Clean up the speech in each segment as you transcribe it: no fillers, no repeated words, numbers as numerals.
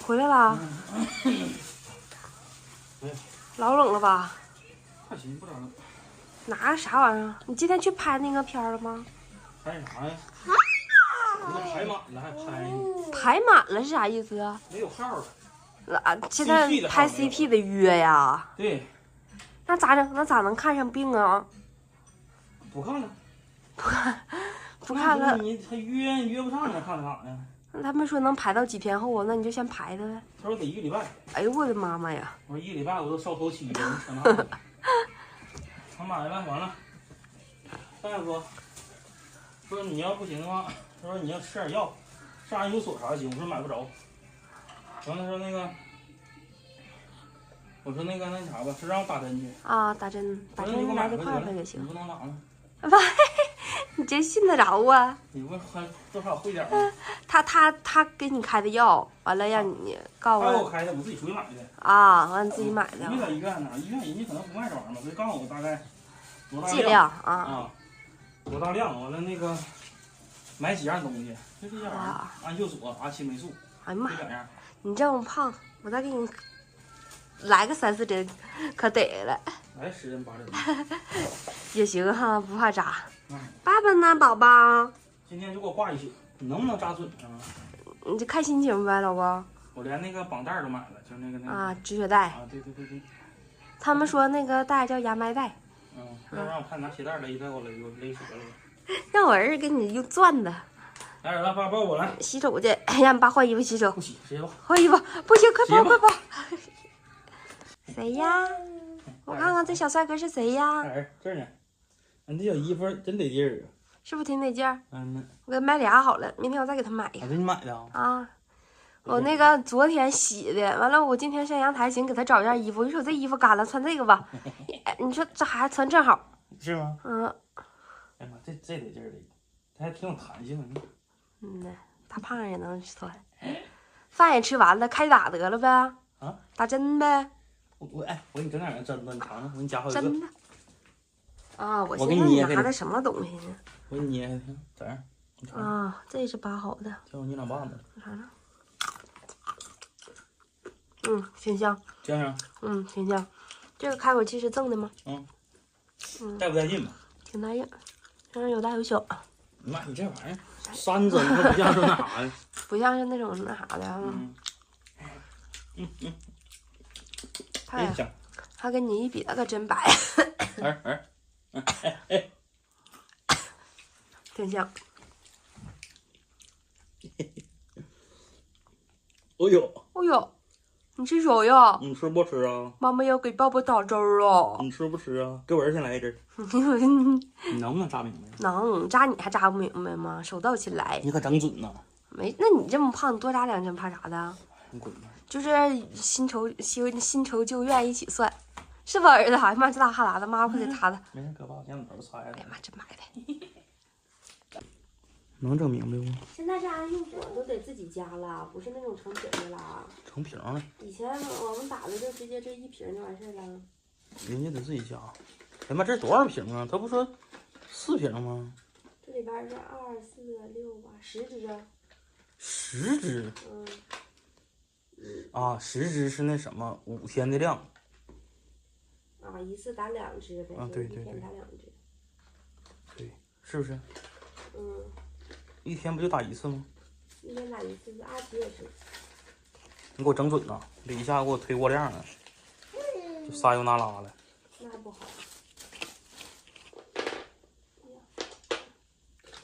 回来了。老冷了吧？还行，不咋冷。拿啥玩意儿？你今天去拍那个片儿了吗？拍啥呀？那排满了还拍呢？排满了是啥意思啊？没有号了。啊，现在拍 CP 得约呀。对。那咋整？那咋能看上病啊？不看了。不看了。你他约不上，你看啥呀？那他们说能排到几天后啊？那你就先排着呗。他说得1个礼拜。哎呦我的妈妈呀！我说1个礼拜我都烧头期了，你扯那。他买了，完了。大夫说你要不行的话，他说你要吃点药，上安有所啥行？我说买不着。完了说那个，我说那啥吧，是让我打针去。啊，打针来得快也行。你不能打吗？妈，你真信得着啊？你不还多少会点吗？他给你开的药，完了让你告诉他给我开的，我自己出去买的。啊，完你自己买的。没在医院呢，医院人家可能不卖这玩意儿嘛，所以告诉我大概多大剂量啊。多大量？完了那个买几样东西，就这些玩意儿，氨溴索、阿奇霉素。哎呀妈！这2样。你这么胖，我再给你来个3、4针，可得了。来10针8针。也行哈，不怕扎。爸爸呢，宝宝？今天就给我挂一宿，你能不能扎准啊？你就看心情呗，老公。我连那个绑带都买了，就那个啊，止血带。啊，对。他们说那个带叫牙麦带。要让我看拿鞋带勒，再给我勒折了。让我儿子给你用钻的。来儿子，爸抱我来。洗手去，让你爸换衣服洗手。不洗，直接抱。换衣服，不行，快抱快抱。谁呀？我看看这小帅哥是谁呀？儿这儿呢。你这小衣服真得劲儿啊。是不是挺得劲儿？嗯。我给他买俩好了，明天我再给他买一个。这你买的啊？我那个昨天洗的，完了我今天上阳台寻给他找一件衣服，你说这衣服干了，穿这个吧。你说这孩子穿正好。是吗？哎呀妈，这得劲儿的，它还挺有弹性的。呐，大胖人也能穿。饭也吃完了，开打得了呗。啊？打针呗。我给你整2个针子，你尝尝，我给你夹好几个。真的。啊，我给你拿的什么东西呢？我给你捏开，咋样？啊，这是拔好的。挑你2棒子。我尝尝。挺香。香。挺香。这个开口器是赠的吗？带不带劲吧？挺带劲，身上有大有小。妈，你这玩意儿3针，它不像是那啥的。不像是那种那啥的啊。他跟你一比，那可真白。挺香。哦呦，你吃啥呀？你吃不吃啊？妈妈要给爸爸打针了。你吃不吃啊？给我儿先来一针。你能不能扎明白？能扎你还扎不明白吗？手到擒来。你可整准呐！没，那你这么胖，你多扎2针怕啥的？你滚吧！就是新仇旧怨一起算，是不儿子？哎呀妈，这大哈喇子，妈快给擦擦。没事，搁把先头擦一下。哎呀妈，真埋汰。能整明白不？现在这安用锁都得自己加了，不是那种成瓶的啦。成瓶了。以前我们打的就直接这1瓶就完事了。人家得自己加。哎呀妈，这多少瓶啊？他不说4瓶吗？这里边是2、4、6、8、10支。10支。10支是那什么5天的量。一次打2支呗。对。1天打2支。对，是不是？ 1天不就打1次吗？1天打1次，阿奇也是。你给我整准呐！这一下给我推过量了，就撒油那拉了。那不好。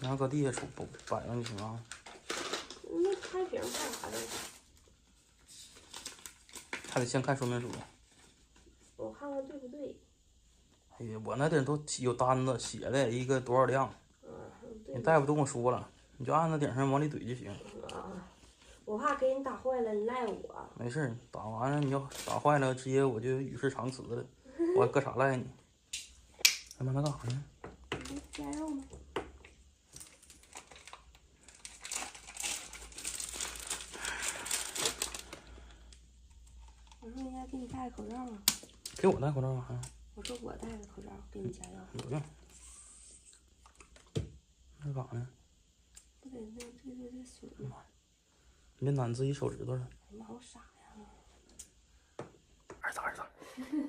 你要搁地下摆上就行啊。那开瓶干啥的？还得先看说明书。我看看对不对。哎呀，我那点都有单子写的，一个多少量。你大夫都跟我说了，你就按那顶上往里怼就行。我怕给你打坏了，你赖我。没事，打完了你要打坏了，直接我就与世长辞了。我搁啥赖你？哎妈，那干啥呢？加肉吗？我说应该给你戴口罩啊。给我戴口罩干啥？我说我戴个口罩给你加药。不用。那干啥呢？不得那这损吗？你别攮自己手指头上。妈，好傻呀！儿子，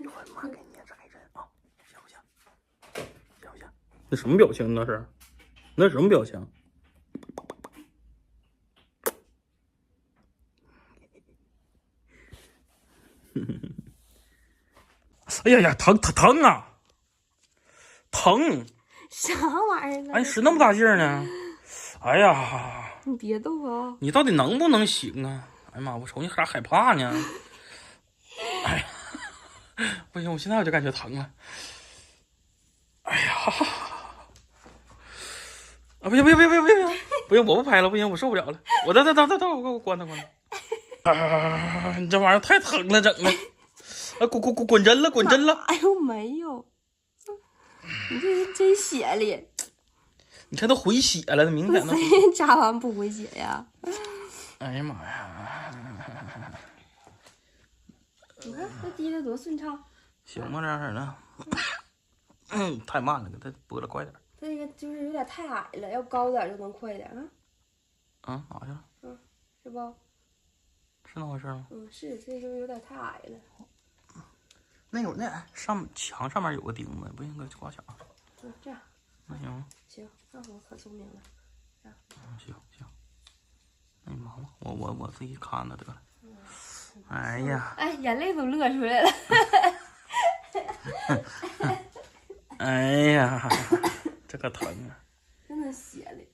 一会儿妈给你扎一针啊，行不行？行不行？那什么表情？那是？那什么表情？哎呀，疼啊！疼！啥玩意儿啊？哎，使那么大劲儿呢？哎呀！你别动啊！你到底能不能行啊？哎呀妈，我瞅你咋害怕呢？哎呀，不行，我现在我就感觉疼了。哎呀！啊，不行，我不拍了，不行，我受不了了。我等，我关它。啊，你这玩意儿太疼了，整的。啊，滚针了！哎呦，没有，你这是真血哩！你看都回血了，那明显的。谁扎完不回血呀？哎呀妈呀！你看这滴的多顺畅。行吧，这样的。太慢了，给它拨了快点。这个就是有点太矮了，要高点就能快点啊。哪去了？是不？是那回事吗？是，这就有点太矮了。那墙上面有个钉子，不应该刮墙。这样。那行吗？行，那我可聪明了。行，那你忙吧，我自己看着得了。哎呀，哎，眼泪都乐出来了。哎呀，这个疼啊！真的血哩。